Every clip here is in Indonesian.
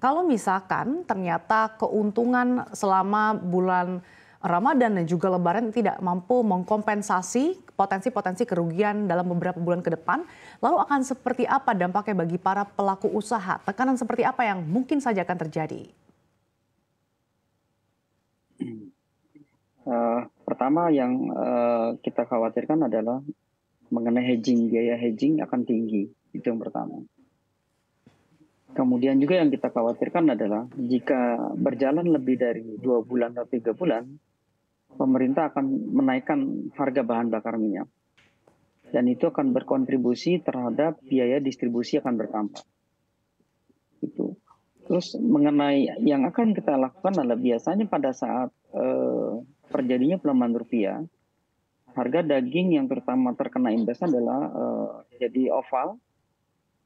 Kalau misalkan ternyata keuntungan selama bulan Ramadan dan juga Lebaran tidak mampu mengkompensasi potensi-potensi kerugian dalam beberapa bulan ke depan, lalu akan seperti apa dampaknya bagi para pelaku usaha? Tekanan seperti apa yang mungkin saja akan terjadi? Pertama yang kita khawatirkan adalah mengenai hedging, biaya hedging akan tinggi, itu yang pertama. Kemudian juga yang kita khawatirkan adalah jika berjalan lebih dari 2 bulan atau 3 bulan, pemerintah akan menaikkan harga bahan bakar minyak. Dan itu akan berkontribusi terhadap biaya distribusi akan bertambah. Itu. Terus mengenai yang akan kita lakukan adalah biasanya pada saat terjadinya pelemahan rupiah, harga daging yang terutama terkena imbas adalah jadi oval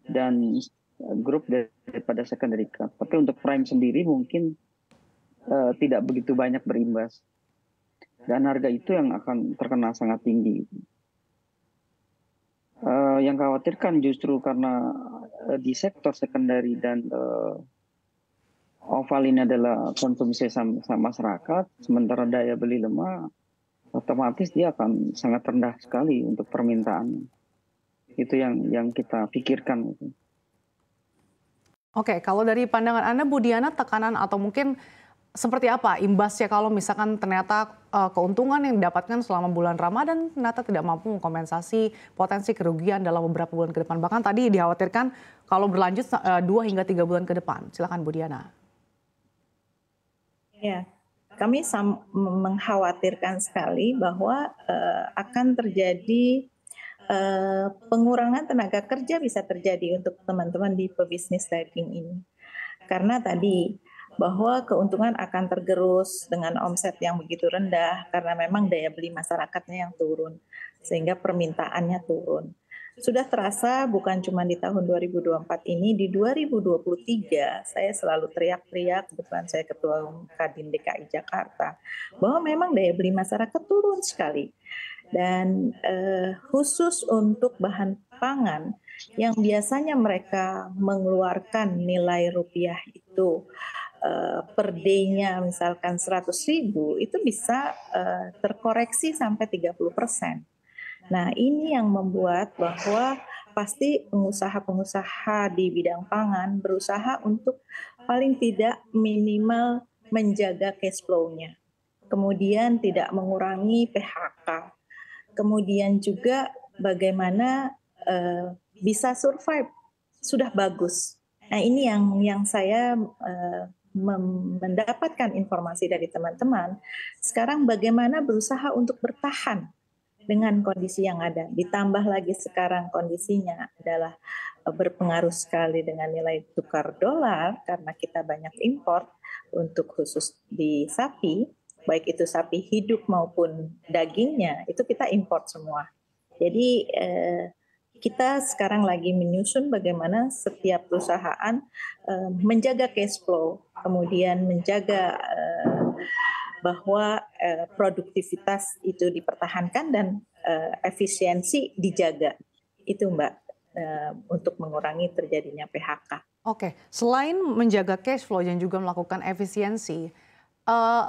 dan grup daripada secondary cut. Tapi untuk prime sendiri mungkin tidak begitu banyak berimbas. Dan harga itu yang akan terkena sangat tinggi. Yang khawatirkan justru karena di sektor secondary dan oval ini adalah konsumsi masyarakat, sementara daya beli lemah, otomatis dia akan sangat rendah sekali untuk permintaan. Itu yang kita pikirkan. Oke, kalau dari pandangan Anda, Bu Diana, tekanan atau mungkin seperti apa imbasnya kalau misalkan ternyata keuntungan yang didapatkan selama bulan Ramadan ternyata tidak mampu mengkompensasi potensi kerugian dalam beberapa bulan ke depan. Bahkan tadi dikhawatirkan kalau berlanjut 2 hingga 3 bulan ke depan. Silakan Bu Diana. Ya, kami mengkhawatirkan sekali bahwa akan terjadi pengurangan tenaga kerja bisa terjadi untuk teman-teman di pebisnis daging ini. Karena tadi bahwa keuntungan akan tergerus dengan omset yang begitu rendah karena memang daya beli masyarakatnya yang turun sehingga permintaannya turun. Sudah terasa bukan cuma di tahun 2024 ini, di 2023 saya selalu teriak-teriak, kebetulan saya Ketua Kadin DKI Jakarta, bahwa memang daya beli masyarakat turun sekali. Dan khusus untuk bahan pangan yang biasanya mereka mengeluarkan nilai rupiah itu per day-nya misalkan 100.000 itu bisa terkoreksi sampai 30%. Nah, ini yang membuat bahwa pasti pengusaha-pengusaha di bidang pangan berusaha untuk paling tidak minimal menjaga cash flow-nya. Kemudian tidak mengurangi PHK. Kemudian juga bagaimana bisa survive sudah bagus. Nah, ini yang saya mendapatkan informasi dari teman-teman. Sekarang bagaimana berusaha untuk bertahan dengan kondisi yang ada. Ditambah lagi sekarang kondisinya adalah berpengaruh sekali dengan nilai tukar dolar karena kita banyak impor untuk khusus di sapi, baik itu sapi hidup maupun dagingnya, itu kita import semua. Jadi kita sekarang lagi menyusun bagaimana setiap perusahaan menjaga cash flow, kemudian menjaga bahwa produktivitas itu dipertahankan dan efisiensi dijaga. Itu Mbak, untuk mengurangi terjadinya PHK. Oke, selain menjaga cash flow dan juga melakukan efisiensi,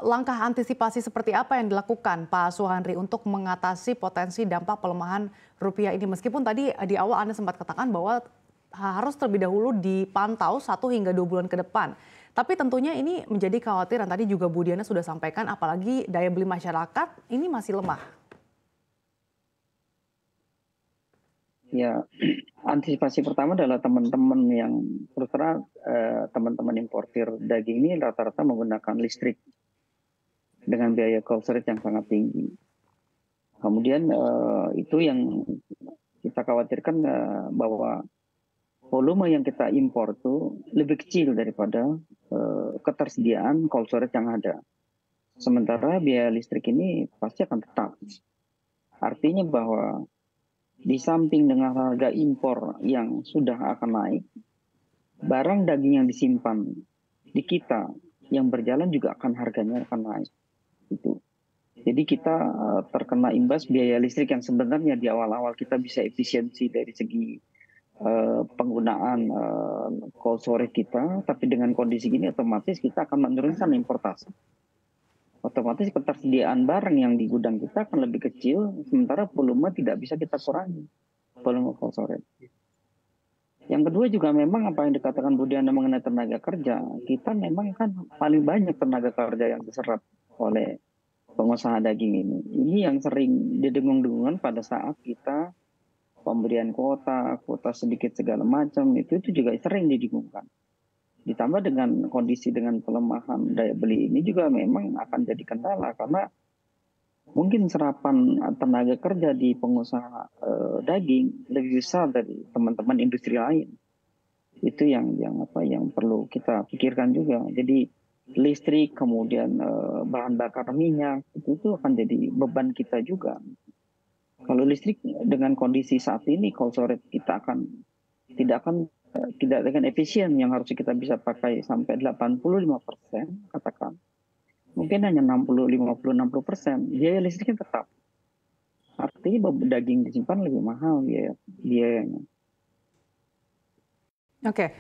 langkah antisipasi seperti apa yang dilakukan Pak Suhandri untuk mengatasi potensi dampak pelemahan rupiah ini? Meskipun tadi di awal Anda sempat katakan bahwa harus terlebih dahulu dipantau 1 hingga 2 bulan ke depan. Tapi tentunya ini menjadi kekhawatiran, tadi juga Bu Diana sudah sampaikan, apalagi daya beli masyarakat ini masih lemah. Ya, antisipasi pertama adalah teman-teman yang terus terang teman-teman importir daging ini rata-rata menggunakan listrik dengan biaya cold storage yang sangat tinggi. Kemudian itu yang kita khawatirkan bahwa volume yang kita impor itu lebih kecil daripada ketersediaan cold storage yang ada. Sementara biaya listrik ini pasti akan tetap. Artinya bahwa di samping dengan harga impor yang sudah akan naik, barang daging yang disimpan di kita yang berjalan juga harganya akan naik. Itu. Jadi kita terkena imbas biaya listrik yang sebenarnya di awal-awal kita bisa efisiensi dari segi penggunaan cold storage kita, tapi dengan kondisi gini otomatis kita akan menurunkan importasi. Otomatis ketersediaan barang yang di gudang kita akan lebih kecil, sementara volume tidak bisa kita kurangi, volume cold storage. Yang kedua juga memang apa yang dikatakan Budiana mengenai tenaga kerja, kita memang kan paling banyak tenaga kerja yang diserap oleh pengusaha daging ini. Ini yang sering didengung-dengungkan pada saat kita pemberian kuota sedikit segala macam, itu juga sering didengungkan. Ditambah dengan kondisi dengan pelemahan daya beli ini juga memang akan jadi kendala karena mungkin serapan tenaga kerja di pengusaha daging lebih besar dari teman-teman industri lain. Itu yang perlu kita pikirkan juga. Jadi listrik kemudian bahan bakar minyak itu akan jadi beban kita juga. Kalau listrik dengan kondisi saat ini cold storage kita tidak dengan efisien yang harus kita bisa pakai sampai 85% katakan. Mungkin hanya 60, 50, 60%. Biaya listriknya tetap. Artinya daging disimpan lebih mahal biayanya. Oke,